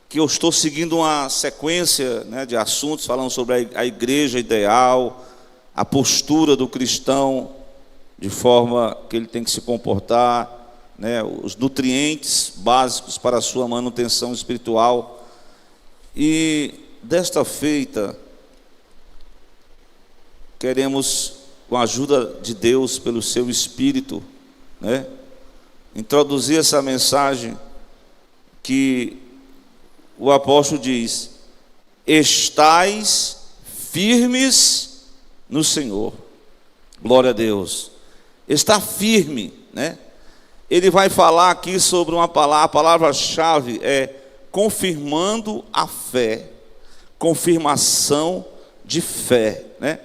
que eu estou seguindo uma sequência, né, de assuntos falando sobre a igreja ideal, a postura do cristão, de forma que ele tem que se comportar, né, os nutrientes básicos para a sua manutenção espiritual. E desta feita, queremos, com a ajuda de Deus, pelo seu Espírito, né, introduzir essa mensagem que o apóstolo diz: estais firmes no Senhor. Glória a Deus. Está firme, né? Ele vai falar aqui sobre uma palavra, a palavra-chave é confirmando a fé, confirmação de fé, né?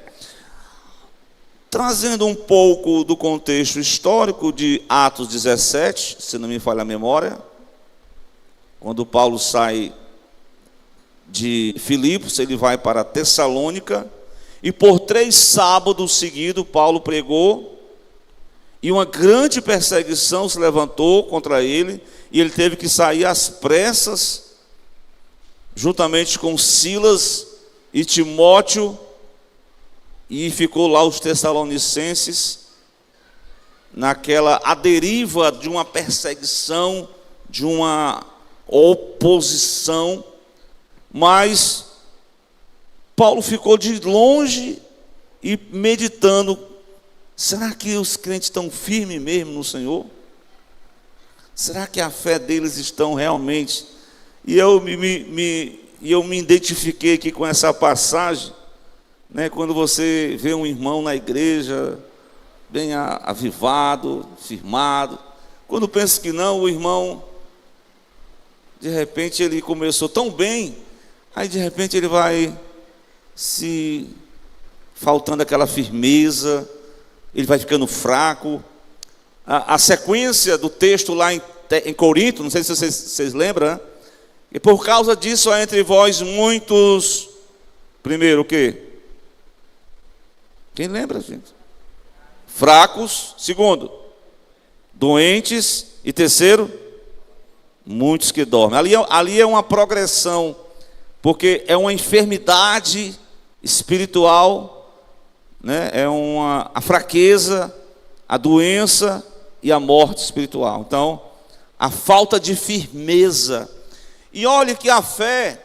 Trazendo um pouco do contexto histórico de Atos 17, se não me falha a memória, quando Paulo sai de Filipos, ele vai para Tessalônica, e por 3 sábados seguidos Paulo pregou, e uma grande perseguição se levantou contra ele, e ele teve que sair às pressas, juntamente com Silas e Timóteo, e ficou lá os tessalonicenses, à deriva de uma perseguição, de uma oposição. Mas Paulo ficou de longe e meditando: será que os crentes estão firmes mesmo no Senhor? Será que a fé deles estão realmente? E eu me identifiquei aqui com essa passagem, né? Quando você vê um irmão na igreja, bem avivado, firmado, quando pensa que não, o irmão, de repente ele começou tão bem, aí de repente ele vai faltando aquela firmeza, ele vai ficando fraco. A sequência do texto lá em Corinto, não sei se vocês lembram, né? E por causa disso há entre vós muitos, primeiro o quê? Quem lembra, gente? Fracos. Segundo, doentes. E terceiro, muitos que dormem. Ali é uma progressão, porque é uma enfermidade espiritual, né? É a fraqueza, a doença e a morte espiritual. Então, a falta de firmeza. E olhe que a fé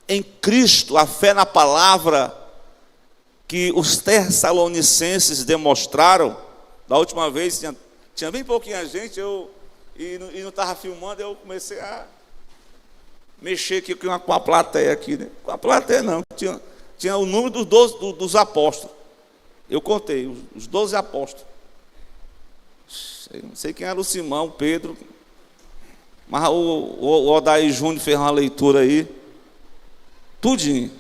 em Cristo, a fé na palavra que os tessalonicenses demonstraram. Da última vez tinha bem pouquinha gente, e não estava filmando, eu comecei a mexer aqui com a plateia aqui, né? Com a plateia não, tinha o número dos apóstolos. Eu contei, os 12 apóstolos. Eu não sei quem era o Simão, o Pedro, mas o Odair Júnior fez uma leitura aí, tudinho.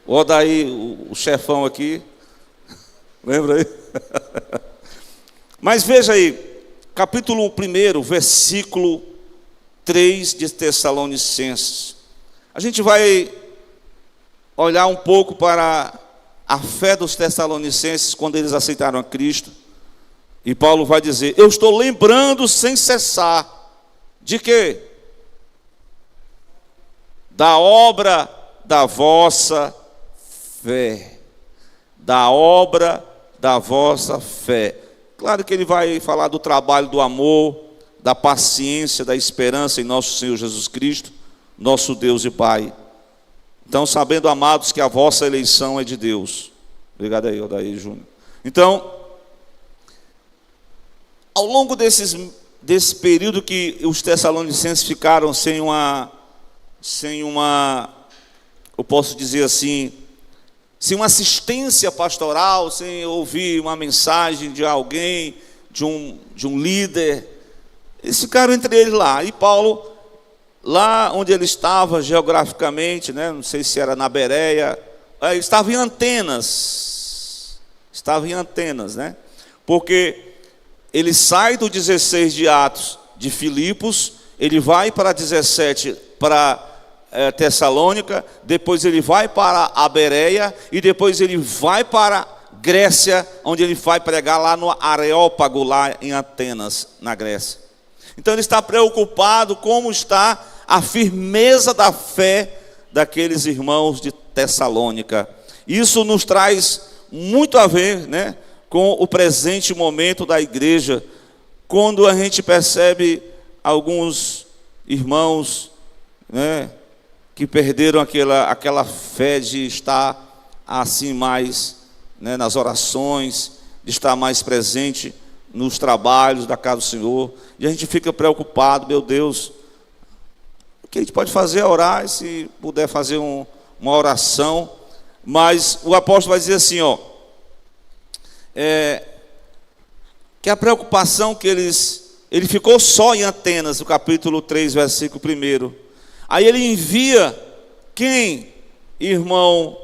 O Odair, o chefão aqui, lembra aí? Mas veja aí, capítulo 1, versículo 3 de Tessalonicenses. A gente vai olhar um pouco para a fé dos tessalonicenses quando eles aceitaram a Cristo. E Paulo vai dizer: eu estou lembrando sem cessar. De quê? Da obra da vossa fé. Da obra da vossa fé. Claro que ele vai falar do trabalho do amor, da paciência, da esperança em nosso Senhor Jesus Cristo, nosso Deus e Pai. Então, sabendo, amados, que a vossa eleição é de Deus. Obrigado aí, Odair Júnior. Então, ao longo desse período que os tessalonicenses ficaram sem uma, eu posso dizer assim, sem uma assistência pastoral, sem ouvir uma mensagem de alguém, de um líder, eles ficaram entre eles lá. E Paulo, lá onde ele estava geograficamente, né, não sei se era na Bereia, estava em Atenas, né, porque ele sai do 16 de Atos de Filipos, ele vai para 17 para Tessalônica, depois ele vai para a Bereia, e depois ele vai para Grécia, onde ele vai pregar lá no Areópago, lá em Atenas, na Grécia. Então ele está preocupado como está a firmeza da fé daqueles irmãos de Tessalônica. Isso nos traz muito a ver, né, com o presente momento da igreja, quando a gente percebe alguns irmãos, né, que perderam aquela fé de estar assim mais, né, nas orações, de estar mais presente nos trabalhos da casa do Senhor, e a gente fica preocupado, meu Deus, o que a gente pode fazer é orar, e se puder fazer uma oração, mas o apóstolo vai dizer assim, que a preocupação que ele ficou só em Atenas, no capítulo 3, versículo 1, aí ele envia quem? Irmão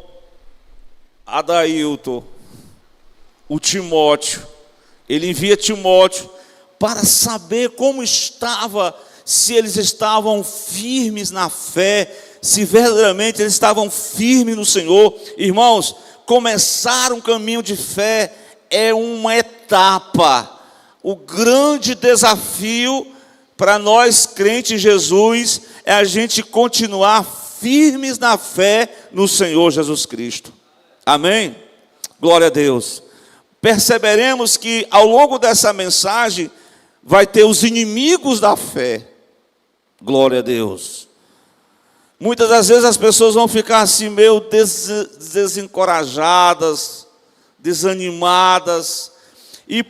Adailton, o Timóteo. Ele envia Timóteo para saber como estava, se eles estavam firmes na fé, se verdadeiramente eles estavam firmes no Senhor. Irmãos, começar um caminho de fé é uma etapa. O grande desafio para nós crentes em Jesus é a gente continuar firmes na fé no Senhor Jesus Cristo. Amém? Glória a Deus. Perceberemos que ao longo dessa mensagem vai ter os inimigos da fé. Glória a Deus. Muitas das vezes as pessoas vão ficar assim meio desencorajadas, desanimadas. E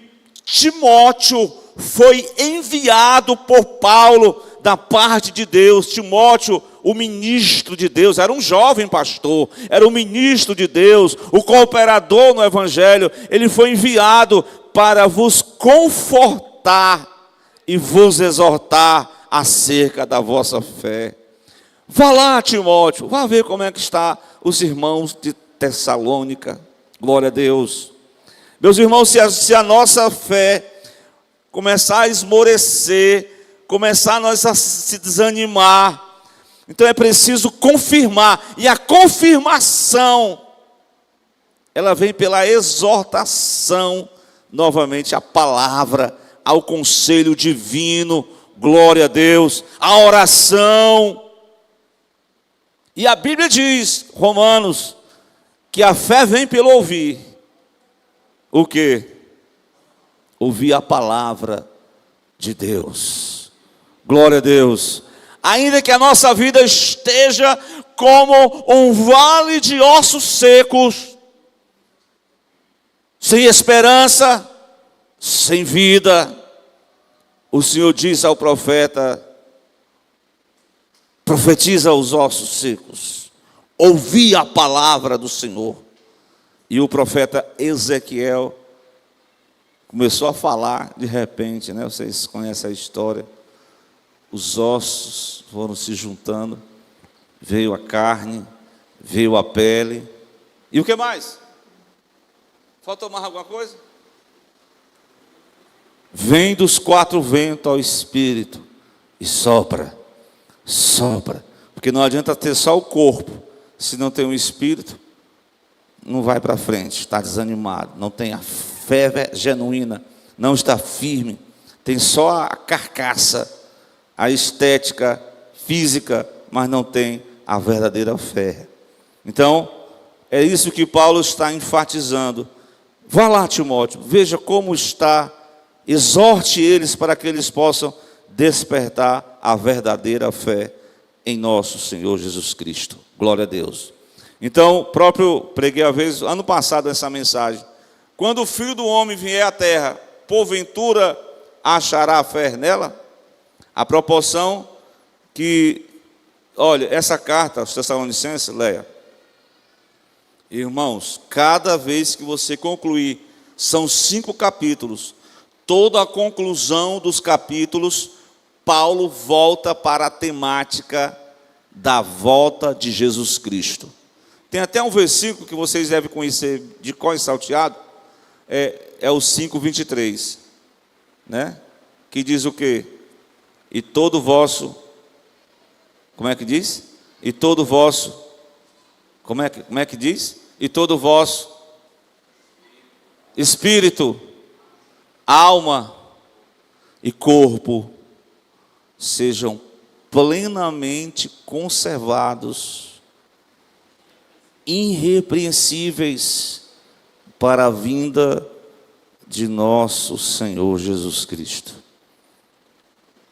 Timóteo foi enviado por Paulo da parte de Deus. Timóteo, o ministro de Deus, era um jovem pastor, era o ministro de Deus, o cooperador no evangelho. Ele foi enviado para vos confortar e vos exortar acerca da vossa fé. Vá lá, Timóteo, vá ver como é que está os irmãos de Tessalônica. Glória a Deus. Meus irmãos, se a nossa fé começar a esmorecer, começar nós a se desanimar, então é preciso confirmar, e a confirmação, ela vem pela exortação, novamente a palavra, ao conselho divino, glória a Deus, a oração. E a Bíblia diz, Romanos, que a fé vem pelo ouvir. O quê? Ouvir a palavra de Deus. Glória a Deus. Ainda que a nossa vida esteja como um vale de ossos secos, sem esperança, sem vida, o Senhor diz ao profeta: profetiza aos ossos secos, ouvi a palavra do Senhor. E o profeta Ezequiel começou a falar de repente, né? Vocês conhecem a história. Os ossos foram se juntando, veio a carne, veio a pele. E o que mais? Faltou mais alguma coisa? Vem dos quatro ventos ao Espírito e sopra, sopra. Porque não adianta ter só o corpo, se não tem o Espírito, não vai para frente, está desanimado, não tem a fé genuína, não está firme, tem só a carcaça, a estética física, mas não tem a verdadeira fé. Então, é isso que Paulo está enfatizando. Vá lá, Timóteo, veja como está, exorte eles para que eles possam despertar a verdadeira fé em nosso Senhor Jesus Cristo. Glória a Deus. Então, preguei a vez, ano passado, essa mensagem. Quando o Filho do Homem vier à terra, porventura achará fé nela? A proporção que, olha, essa carta aos Tessalonicenses, leia. Irmãos, cada vez que você concluir, são 5 capítulos, toda a conclusão dos capítulos, Paulo volta para a temática da volta de Jesus Cristo. Tem até um versículo que vocês devem conhecer de cor e salteado, é o 5:23, né? Que diz o quê? E todo vosso, como é que diz? E todo vosso, como é que diz? E todo vosso espírito, alma e corpo sejam plenamente conservados, irrepreensíveis para a vinda de nosso Senhor Jesus Cristo.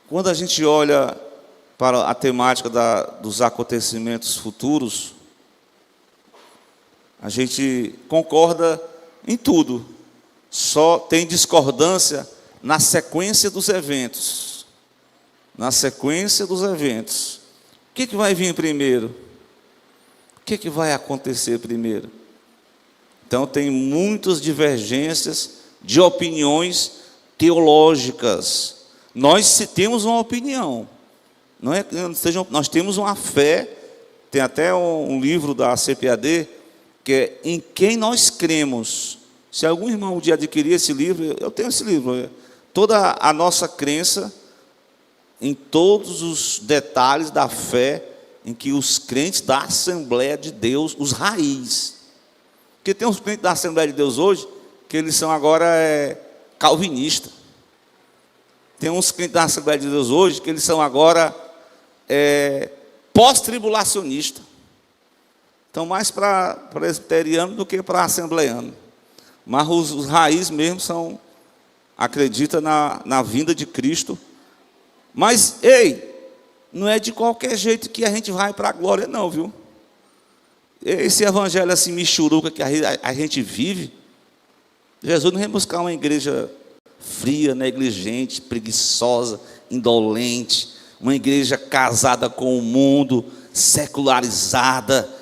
Quando a gente olha para a temática dos acontecimentos futuros, a gente concorda em tudo, só tem discordância na sequência dos eventos. Na sequência dos eventos. O que vai vir primeiro? O que vai acontecer primeiro? Então tem muitas divergências de opiniões teológicas. Nós temos uma opinião, não é, nós temos uma fé. Tem até um livro da CPAD, que é Em Quem Nós Cremos. Se algum irmão um dia adquirir esse livro, eu tenho esse livro. Toda a nossa crença, em todos os detalhes da fé, em que os crentes da Assembleia de Deus, os raiz. Porque tem uns crentes da Assembleia de Deus hoje, que eles são agora calvinistas. Tem uns crentes da Assembleia de Deus hoje, que eles são agora pós-tribulacionistas. Então, mais para presbiteriano do que para assembleiano. Mas os raiz mesmo acreditam na vinda de Cristo. Mas, não é de qualquer jeito que a gente vai para a glória, não, viu? Esse evangelho assim, michuruca que a gente vive, Jesus não vem buscar uma igreja fria, negligente, preguiçosa, indolente, uma igreja casada com o mundo, secularizada,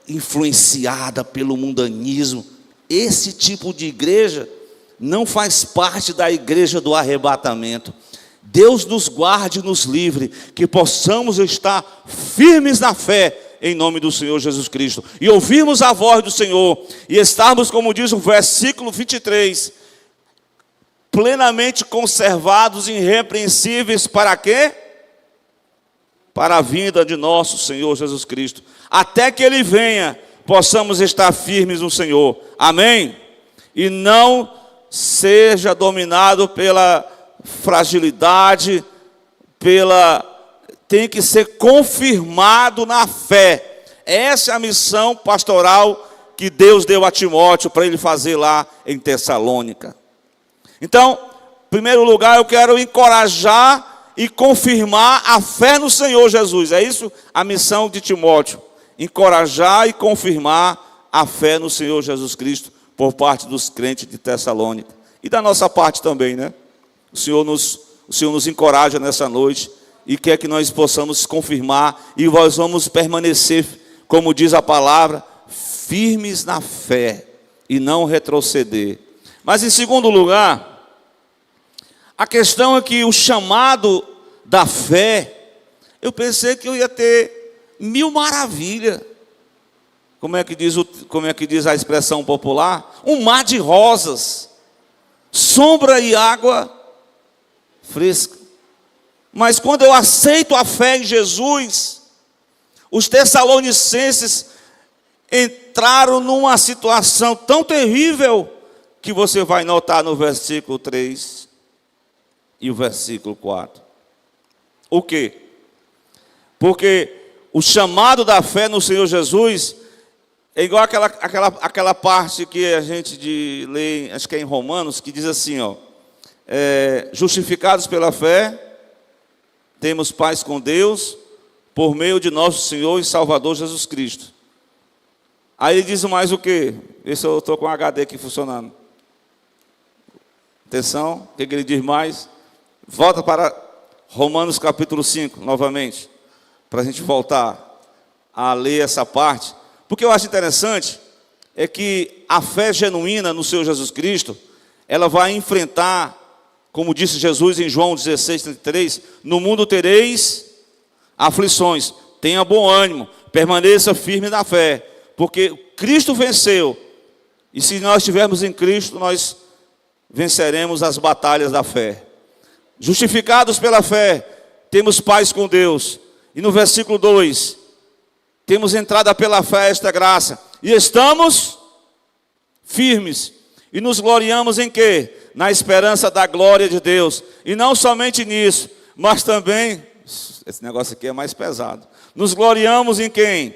influenciada pelo mundanismo. Esse tipo de igreja não faz parte da igreja do arrebatamento. Deus nos guarde e nos livre, que possamos estar firmes na fé, em nome do Senhor Jesus Cristo, e ouvirmos a voz do Senhor, e estarmos, como diz o versículo 23, plenamente conservados, irrepreensíveis, para quê? Para a vinda de nosso Senhor Jesus Cristo. Até que Ele venha, possamos estar firmes no Senhor. Amém? E não seja dominado pela fragilidade, tem que ser confirmado na fé. Essa é a missão pastoral que Deus deu a Timóteo para ele fazer lá em Tessalônica. Então, em primeiro lugar, eu quero encorajar e confirmar a fé no Senhor Jesus. É isso a missão de Timóteo. Encorajar e confirmar a fé no Senhor Jesus Cristo por parte dos crentes de Tessalônica. E da nossa parte também, né? O Senhor nos encoraja nessa noite e quer que nós possamos confirmar, e nós vamos permanecer, como diz a palavra, firmes na fé e não retroceder. Mas em segundo lugar, a questão é que o chamado da fé, eu pensei que eu ia ter mil maravilhas. Como é que diz a expressão popular? Um mar de rosas, sombra e água fresca. Mas quando eu aceito a fé em Jesus, os tessalonicenses entraram numa situação tão terrível que você vai notar no versículo 3 e o versículo 4. O quê? Porque o chamado da fé no Senhor Jesus é igual aquela parte que a gente lê, acho que é em Romanos, que diz assim, justificados pela fé, temos paz com Deus, por meio de nosso Senhor e Salvador Jesus Cristo. Aí ele diz mais o quê? Vê se eu estou com o HD aqui funcionando. Atenção, o que ele diz mais? Volta para Romanos capítulo 5, novamente, para a gente voltar a ler essa parte. Porque eu acho interessante, é que a fé genuína no Senhor Jesus Cristo, ela vai enfrentar, como disse Jesus em João 16:33, no mundo tereis aflições, tenha bom ânimo, permaneça firme na fé, porque Cristo venceu, e se nós estivermos em Cristo, nós venceremos as batalhas da fé. Justificados pela fé, temos paz com Deus. E no versículo 2, temos entrada pela fé a esta graça, e estamos firmes, e nos gloriamos em quê? Na esperança da glória de Deus. E não somente nisso, mas também, Esse negócio aqui é mais pesado. Nos gloriamos em quem?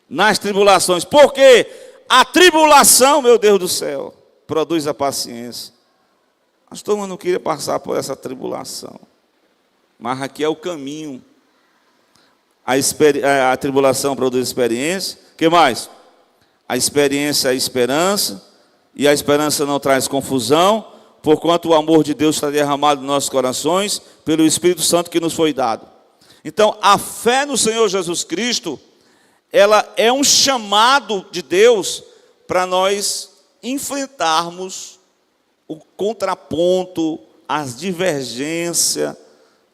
Nas tribulações. Por quê? A tribulação, meu Deus do céu, produz a paciência. Pastor, mas não queria passar por essa tribulação. Mas aqui é o caminho. A tribulação produz experiência. O que mais? A experiência é a esperança. E a esperança não traz confusão, porquanto o amor de Deus está derramado nos nossos corações, pelo Espírito Santo que nos foi dado. Então, a fé no Senhor Jesus Cristo, ela é um chamado de Deus para nós enfrentarmos o contraponto, as divergências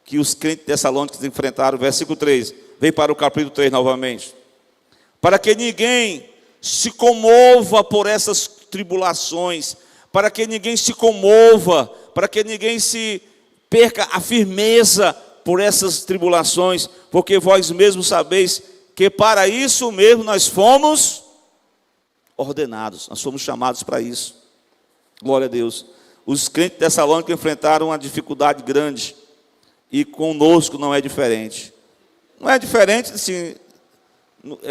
que os crentes tessalônicos enfrentaram. Versículo 3, vem para o capítulo 3 novamente. Para que ninguém se comova por essas tribulações, para que ninguém se comova, para que ninguém se perca a firmeza por essas tribulações, porque vós mesmos sabeis que para isso mesmo nós fomos ordenados, nós fomos chamados para isso. Glória a Deus. Os crentes tessalônicos enfrentaram uma dificuldade grande, e conosco não é diferente. Não é diferente, assim,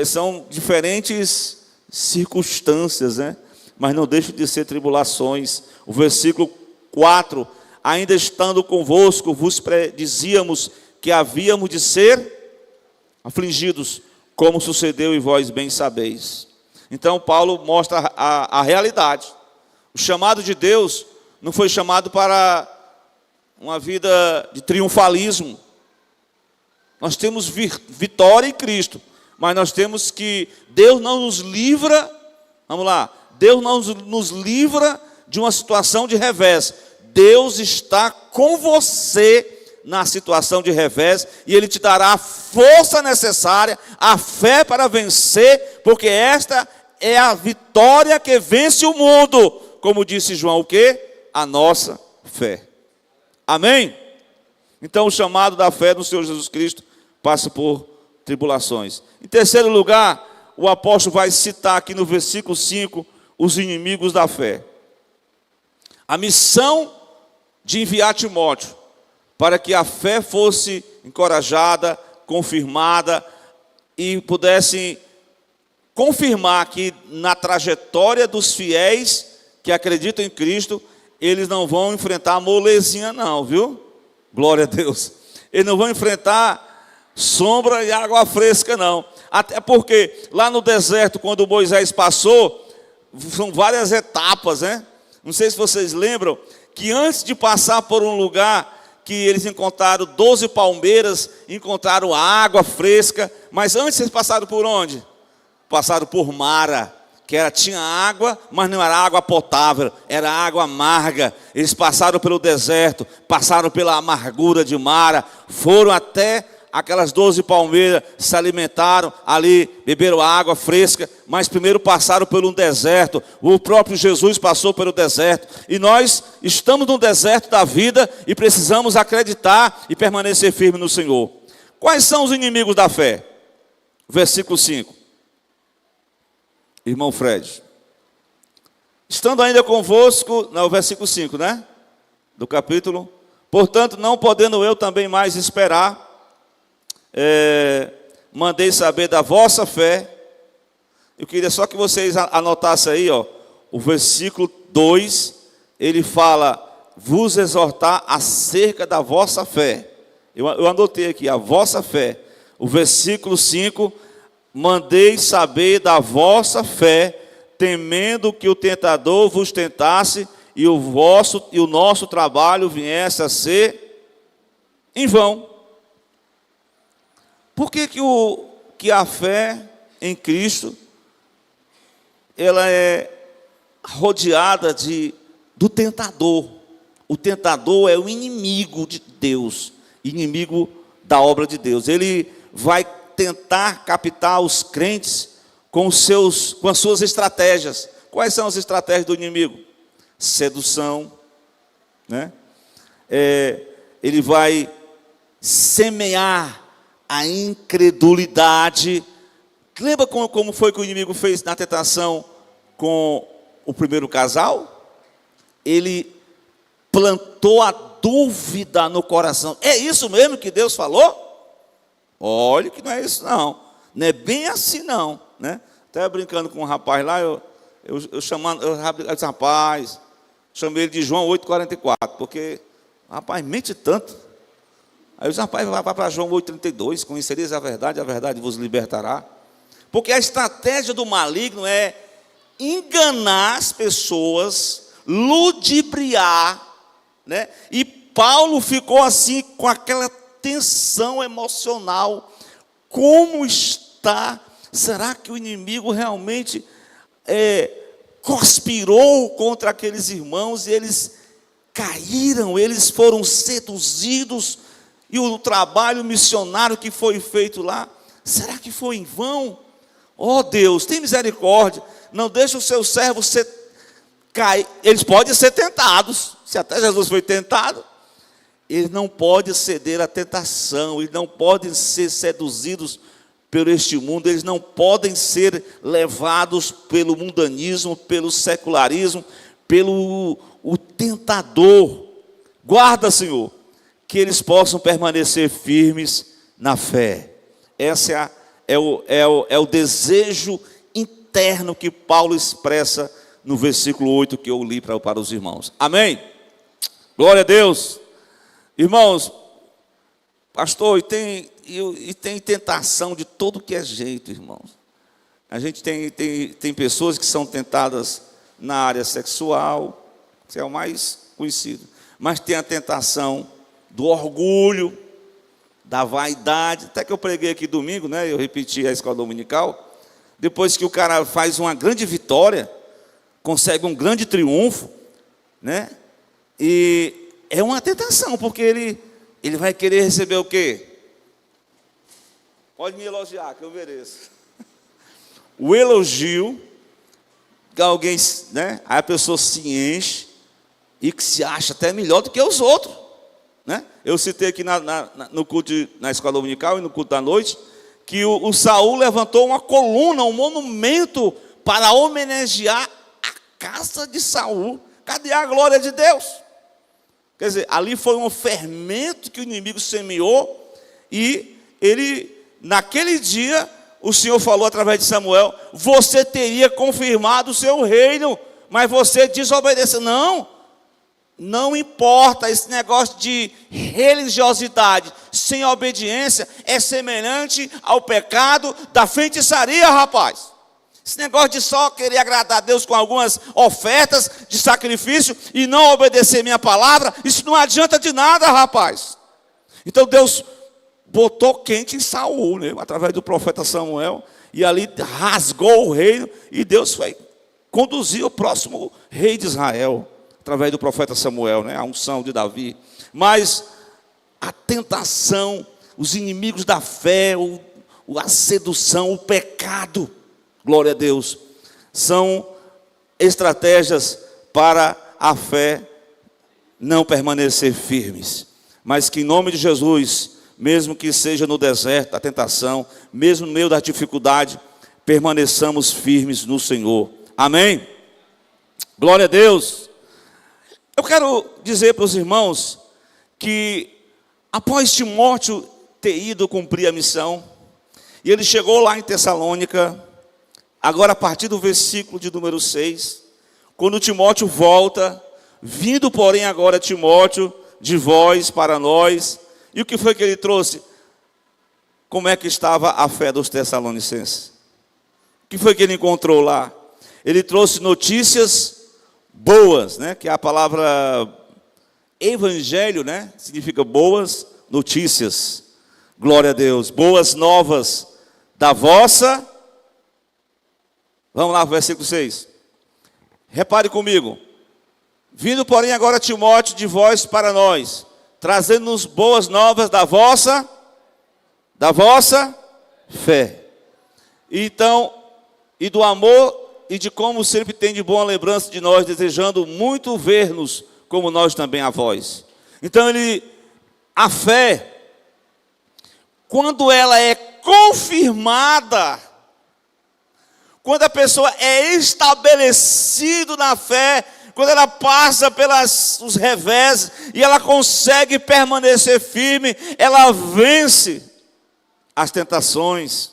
são diferentes circunstâncias, né? Mas não deixam de ser tribulações. O versículo 4, ainda estando convosco, vos predizíamos que havíamos de ser afligidos, como sucedeu e vós bem sabeis. Então Paulo mostra a realidade. O chamado de Deus não foi chamado para uma vida de triunfalismo. Nós temos vitória em Cristo, mas nós temos que, Deus não nos livra, vamos lá, Deus não nos livra de uma situação de revés. Deus está com você na situação de revés, e Ele te dará a força necessária, a fé para vencer, porque esta é a vitória que vence o mundo, como disse João, o quê? A nossa fé. Amém? Então o chamado da fé no Senhor Jesus Cristo passa por tribulações. Em terceiro lugar, o apóstolo vai citar aqui no versículo 5, os inimigos da fé. A missão de enviar Timóteo, para que a fé fosse encorajada, confirmada, e pudesse confirmar que na trajetória dos fiéis que acreditam em Cristo, eles não vão enfrentar molezinha não, viu? Glória a Deus. Eles não vão enfrentar sombra e água fresca não. Até porque lá no deserto, quando Moisés passou, são várias etapas, né? Não sei se vocês lembram, que antes de passar por um lugar que eles encontraram 12 palmeiras, encontraram água fresca, mas antes eles passaram por onde? Passaram por Mara, que tinha água, mas não era água potável, era água amarga. Eles passaram pelo deserto, passaram pela amargura de Mara, foram até aquelas 12 palmeiras, se alimentaram ali, beberam água fresca, mas primeiro passaram por um deserto. O próprio Jesus passou pelo deserto, e nós estamos no deserto da vida e precisamos acreditar e permanecer firme no Senhor. Quais são os inimigos da fé? Versículo 5. Irmão Fred, estando ainda convosco, no versículo 5, né? Do capítulo. Portanto, não podendo eu também mais esperar, mandei saber da vossa fé. Eu queria só que vocês anotassem aí, ó, o versículo 2, ele fala, vos exortar acerca da vossa fé. Eu anotei aqui, a vossa fé. O versículo 5, mandei saber da vossa fé, temendo que o tentador vos tentasse e o nosso trabalho viesse a ser em vão. Por que a fé em Cristo, ela é rodeada do tentador? O tentador é o inimigo de Deus, inimigo da obra de Deus. Ele vai tentar captar os crentes com as suas estratégias. Quais são as estratégias do inimigo? Sedução, né? Ele vai semear a incredulidade. Lembra como foi que o inimigo fez na tentação com o primeiro casal? Ele plantou a dúvida no coração. É isso mesmo que Deus falou? Olha que não é isso não. Não é bem assim não, né? Até brincando com um rapaz lá, eu disse, rapaz, chamei ele de João 8,44, porque, rapaz, mente tanto. Aí eu disse, rapaz, vai para João 8,32, conhecereis a verdade vos libertará. Porque a estratégia do maligno é enganar as pessoas, ludibriar, né? E Paulo ficou assim, com aquela tensão emocional. Como está? Será que o inimigo realmente conspirou contra aqueles irmãos e eles caíram, eles foram seduzidos, e o trabalho missionário que foi feito lá, será que foi em vão? Oh Deus, tem misericórdia, não deixa os seus servos cair. Eles podem ser tentados, se até Jesus foi tentado, eles não podem ceder à tentação, eles não podem ser seduzidos por este mundo, eles não podem ser levados pelo mundanismo, pelo secularismo, pelo o tentador. Guarda, Senhor, que eles possam permanecer firmes na fé. Essa é o desejo interno que Paulo expressa no versículo 8 que eu li para os irmãos. Amém? Glória a Deus. Irmãos, pastor, e tem tentação de todo que é jeito, irmãos. A gente tem pessoas que são tentadas na área sexual, que é o mais conhecido. Mas tem a tentação do orgulho, da vaidade. Até que eu preguei aqui domingo, né? Eu repeti a escola dominical. Depois que o cara faz uma grande vitória, consegue um grande triunfo, né? E é uma tentação, porque ele vai querer receber o quê? Pode me elogiar, que eu mereço. O elogio, que alguém, né? Aí a pessoa se enche e que se acha até melhor do que os outros, né? Eu citei aqui no culto na escola dominical e no culto da noite, que o Saul levantou uma coluna, um monumento para homenagear a casa de Saul. Cadê a glória de Deus? Quer dizer, ali foi um fermento que o inimigo semeou, e naquele dia, o Senhor falou através de Samuel, você teria confirmado o seu reino, mas você desobedeceu. Não importa, esse negócio de religiosidade sem obediência é semelhante ao pecado da feitiçaria, rapaz. Esse negócio de só querer agradar a Deus com algumas ofertas de sacrifício e não obedecer minha palavra, isso não adianta de nada, rapaz. Então Deus botou quente em Saul, né, através do profeta Samuel, e ali rasgou o reino, e Deus foi conduzir o próximo rei de Israel, através do profeta Samuel, né, a unção de Davi. Mas a tentação, os inimigos da fé, a sedução, o pecado, glória a Deus, são estratégias para a fé não permanecer firmes. Mas que em nome de Jesus, mesmo que seja no deserto, a tentação, mesmo no meio da dificuldade, permaneçamos firmes no Senhor. Amém? Glória a Deus. Eu quero dizer para os irmãos que após Timóteo ter ido cumprir a missão, e ele chegou lá em Tessalônica, agora a partir do versículo de número 6, quando Timóteo volta, vindo porém agora Timóteo de vós para nós, e o que foi que ele trouxe? Como é que estava a fé dos tessalonicenses? O que foi que ele encontrou lá? Ele trouxe notícias boas, né? Que é a palavra evangelho, né? Significa boas notícias. Glória a Deus. Boas novas da vossa. Vamos lá, versículo 6. Repare comigo. Vindo, porém, agora Timóteo de vós para nós, trazendo-nos boas novas da vossa fé. Então, e do amor, e de como sempre tem de boa lembrança de nós, desejando muito ver-nos, como nós também a vós. Então, a fé, quando ela é confirmada, quando a pessoa é estabelecida na fé, quando ela passa pelos revés e ela consegue permanecer firme, ela vence. as tentações,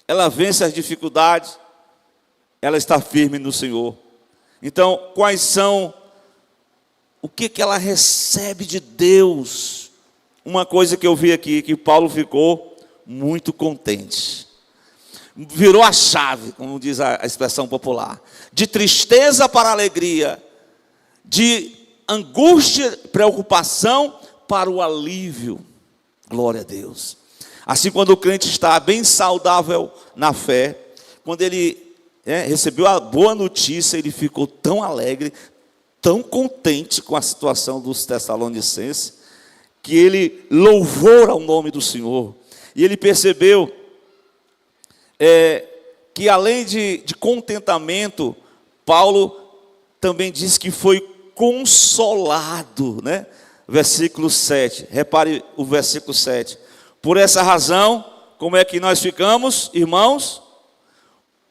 ela vence as dificuldades, ela está firme no Senhor. Então, o que ela recebe de Deus? Uma coisa que eu vi aqui, que Paulo ficou muito contente. Virou a chave, como diz a expressão popular. De tristeza para alegria, de angústia, preocupação para o alívio. Glória a Deus. Assim, quando o crente está bem saudável na fé, quando ele recebeu a boa notícia, ele ficou tão alegre, tão contente com a situação dos Tessalonicenses, que ele louvou ao nome do Senhor. E ele percebeu que além de contentamento, Paulo também diz que foi consolado, né? Versículo 7, repare o versículo 7. Por essa razão, como é que nós ficamos, irmãos?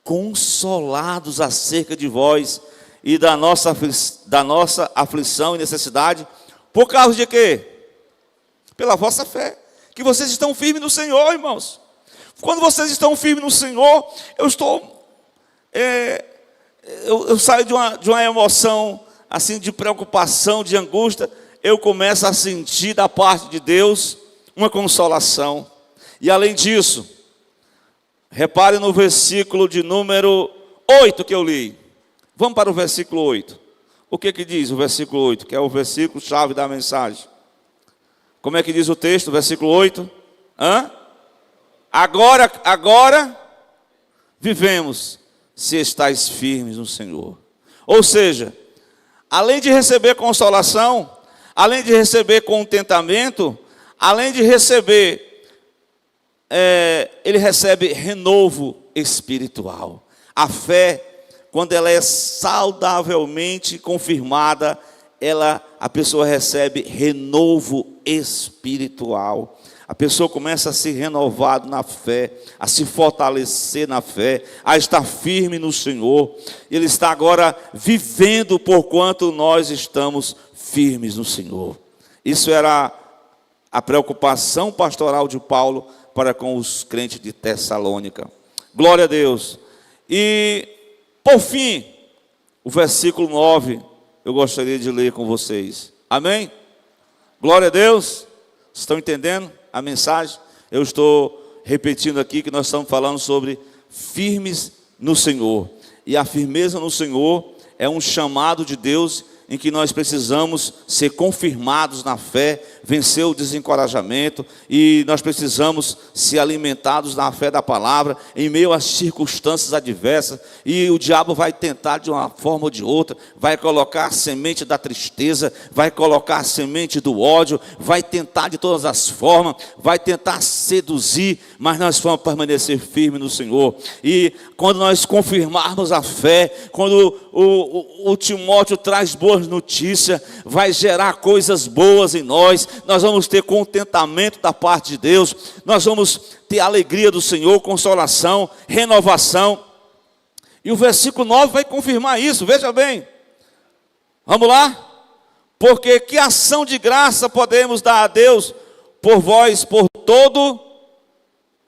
Consolados acerca de vós e da nossa aflição e necessidade. Por causa de quê? Pela vossa fé. Que vocês estão firmes no Senhor, irmãos. Quando vocês estão firmes no Senhor, eu saio de uma emoção assim de preocupação, de angústia. Eu começo a sentir da parte de Deus uma consolação. E além disso, repare no versículo de número 8 que eu li. Vamos para o versículo 8. O que diz o versículo 8? Que é o versículo chave da mensagem. Como é que diz o texto, versículo 8? Agora vivemos, se estáis firmes no Senhor. Ou seja, além de receber consolação, além de receber contentamento, além de receber, ele recebe renovo espiritual. A fé, quando ela é saudavelmente confirmada, a pessoa recebe renovo espiritual. A pessoa começa a ser renovada na fé, a se fortalecer na fé, a estar firme no Senhor. Ele está agora vivendo porquanto nós estamos firmes no Senhor. Isso era a preocupação pastoral de Paulo para com os crentes de Tessalônica. Glória a Deus. E, por fim, o versículo 9, eu gostaria de ler com vocês. Amém? Glória a Deus. Estão entendendo a mensagem? Eu estou repetindo aqui que nós estamos falando sobre firmes no Senhor. E a firmeza no Senhor é um chamado de Deus em que nós precisamos ser confirmados na fé, vencer o desencorajamento, e nós precisamos ser alimentados na fé da palavra, em meio às circunstâncias adversas, e o diabo vai tentar de uma forma ou de outra, vai colocar a semente da tristeza, vai colocar a semente do ódio, vai tentar de todas as formas, vai tentar seduzir, mas nós vamos permanecer firmes no Senhor. E quando nós confirmarmos a fé, quando o Timóteo traz boas notícias, vai gerar coisas boas em nós, nós vamos ter contentamento da parte de Deus, nós vamos ter alegria do Senhor, consolação, renovação. E o versículo 9 vai confirmar isso, veja bem. Vamos lá? Porque que ação de graça podemos dar a Deus por vós, por todo,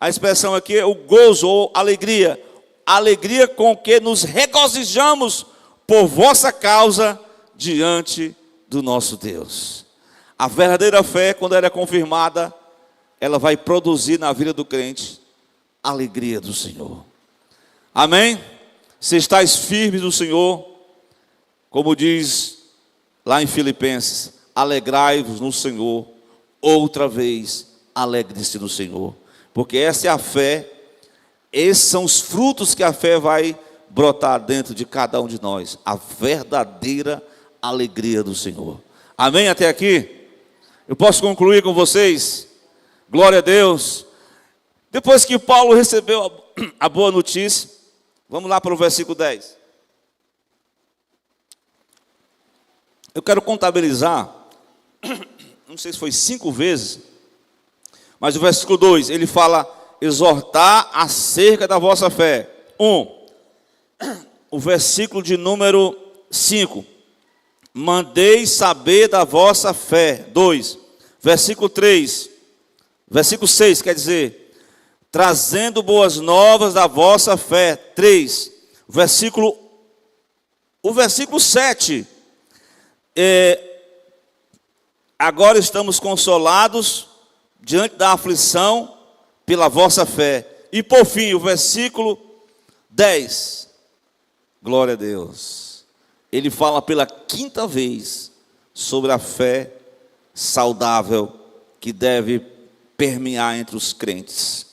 a expressão aqui é o gozo ou alegria, alegria com que nos regozijamos por vossa causa diante do nosso Deus. A verdadeira fé, quando ela é confirmada, ela vai produzir na vida do crente a alegria do Senhor. Amém? Se estáis firmes no Senhor, como diz lá em Filipenses, alegrai-vos no Senhor, outra vez, alegre-se no Senhor. Porque essa é a fé, esses são os frutos que a fé vai brotar dentro de cada um de nós, a verdadeira alegria do Senhor. Amém até aqui? Eu posso concluir com vocês? Glória a Deus. Depois que Paulo recebeu a boa notícia, vamos lá para o versículo 10. Eu quero contabilizar, não sei se foi 5 vezes, mas o versículo 2, ele fala, exortar acerca da vossa fé. 1. O versículo de número 5. Mandei saber da vossa fé. 2. Versículo 3. Versículo 6 quer dizer, trazendo boas novas da vossa fé. 3. O versículo 7. Agora estamos consolados diante da aflição pela vossa fé. E por fim, o versículo 10. Glória a Deus. Ele fala pela quinta vez sobre a fé saudável que deve permear entre os crentes.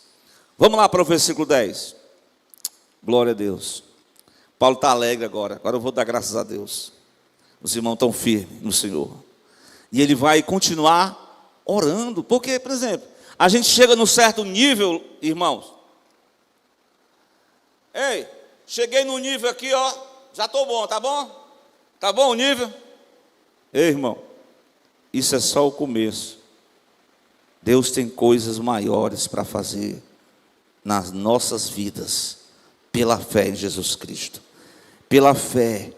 Vamos lá para o versículo 10. Glória a Deus. Paulo está alegre agora. Agora eu vou dar graças a Deus. Os irmãos estão firmes no Senhor. E ele vai continuar orando. Porque, por exemplo, a gente chega num certo nível, irmãos. Ei, cheguei no nível aqui, ó. Já estou bom, tá bom? Tá bom o nível? Ei, irmão, isso é só o começo. Deus tem coisas maiores para fazer nas nossas vidas, pela fé em Jesus Cristo. Pela fé,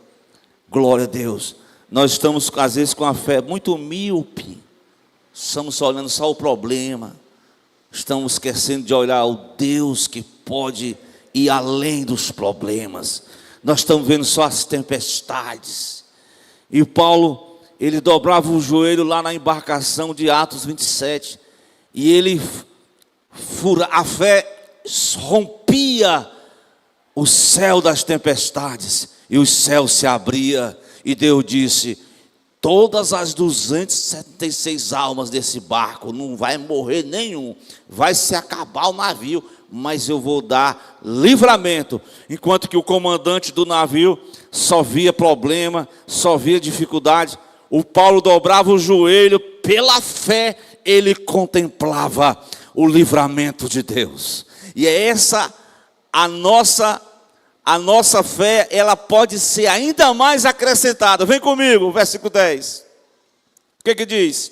glória a Deus. Nós estamos às vezes com a fé muito míope, estamos olhando só o problema, estamos esquecendo de olhar o Deus que pode ir além dos problemas. Nós estamos vendo só as tempestades. E Paulo, ele dobrava o joelho lá na embarcação de Atos 27, e ele a fé rompia o céu das tempestades, e o céu se abria, e Deus disse: todas as 276 almas desse barco, não vai morrer nenhum, vai se acabar o navio, mas eu vou dar livramento. Enquanto que o comandante do navio só via problema, só via dificuldade, o Paulo dobrava o joelho, pela fé ele contemplava o livramento de Deus. E é essa a nossa fé, ela pode ser ainda mais acrescentada. Vem comigo, versículo 10. O que diz?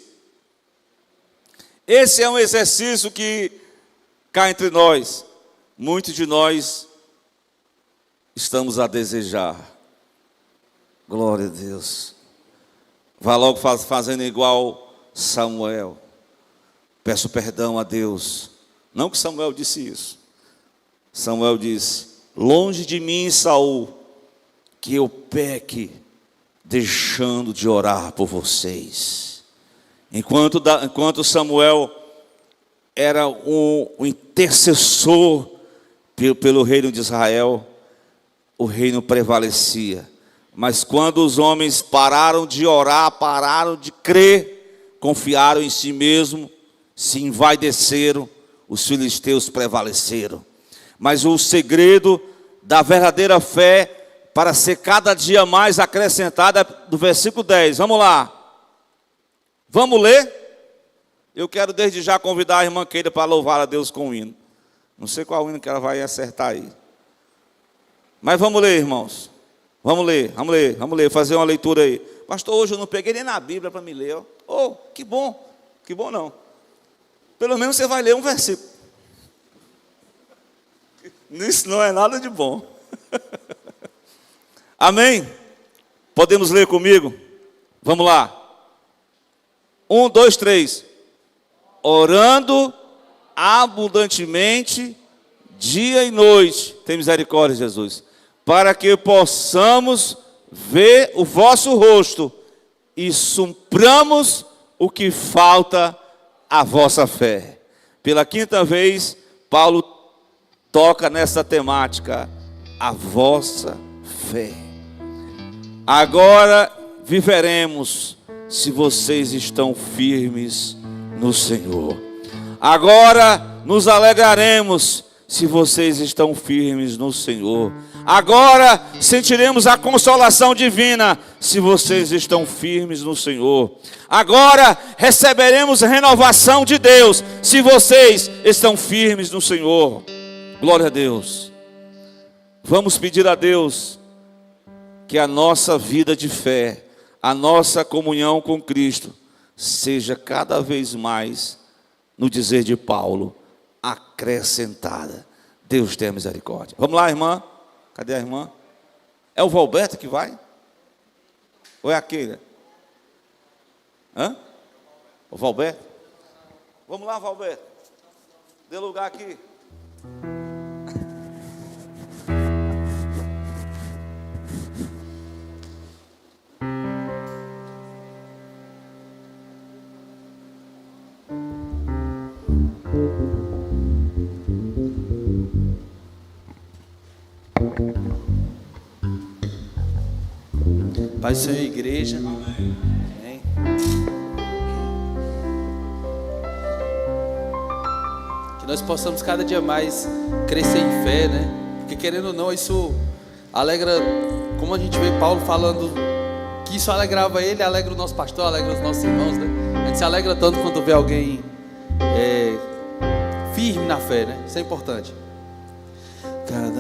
Esse é um exercício que cá entre nós, muitos de nós estamos a desejar. Glória a Deus. Vá logo fazendo igual Samuel. Peço perdão a Deus. Não que Samuel disse isso. Samuel disse: longe de mim, Saul, que eu peque, deixando de orar por vocês. Enquanto Samuel era o intercessor pelo reino de Israel, o reino prevalecia. Mas quando os homens pararam de orar, pararam de crer, confiaram em si mesmo, se envaideceram, os filisteus prevaleceram. Mas o segredo da verdadeira fé, para ser cada dia mais acrescentada, é do versículo 10. Vamos lá. Vamos ler? Eu quero desde já convidar a irmã Keila para louvar a Deus com o hino. Não sei qual hino que ela vai acertar aí. Mas vamos ler, irmãos. Vamos ler, fazer uma leitura aí. Pastor, hoje eu não peguei nem na Bíblia para me ler. Oh, que bom não. Pelo menos você vai ler um versículo. Isso não é nada de bom. Amém? Podemos ler comigo? Vamos lá. 1, 2, 3. Orando abundantemente, dia e noite. Tem misericórdia, Jesus. Para que possamos ver o vosso rosto e supramos o que falta à vossa fé. Pela quinta vez, Paulo toca nessa temática, a vossa fé. Agora viveremos se vocês estão firmes no Senhor. Agora nos alegraremos se vocês estão firmes no Senhor. Agora sentiremos a consolação divina se vocês estão firmes no Senhor. Agora receberemos a renovação de Deus se vocês estão firmes no Senhor. Glória a Deus. Vamos pedir a Deus que a nossa vida de fé, a nossa comunhão com Cristo, seja cada vez mais, no dizer de Paulo, acrescentada. Deus tenha misericórdia. Vamos lá, irmã. Cadê a irmã? É o Valberto que vai? Ou é aquele? O Valberto? Vamos lá, Valberto. Dê lugar aqui. Paz do Senhor, igreja. Amém. Que nós possamos cada dia mais crescer em fé, né? Porque querendo ou não, isso alegra, como a gente vê Paulo falando que isso alegrava ele, alegra o nosso pastor, alegra os nossos irmãos, né? A gente se alegra tanto quando vê alguém firme na fé, né? Isso é importante.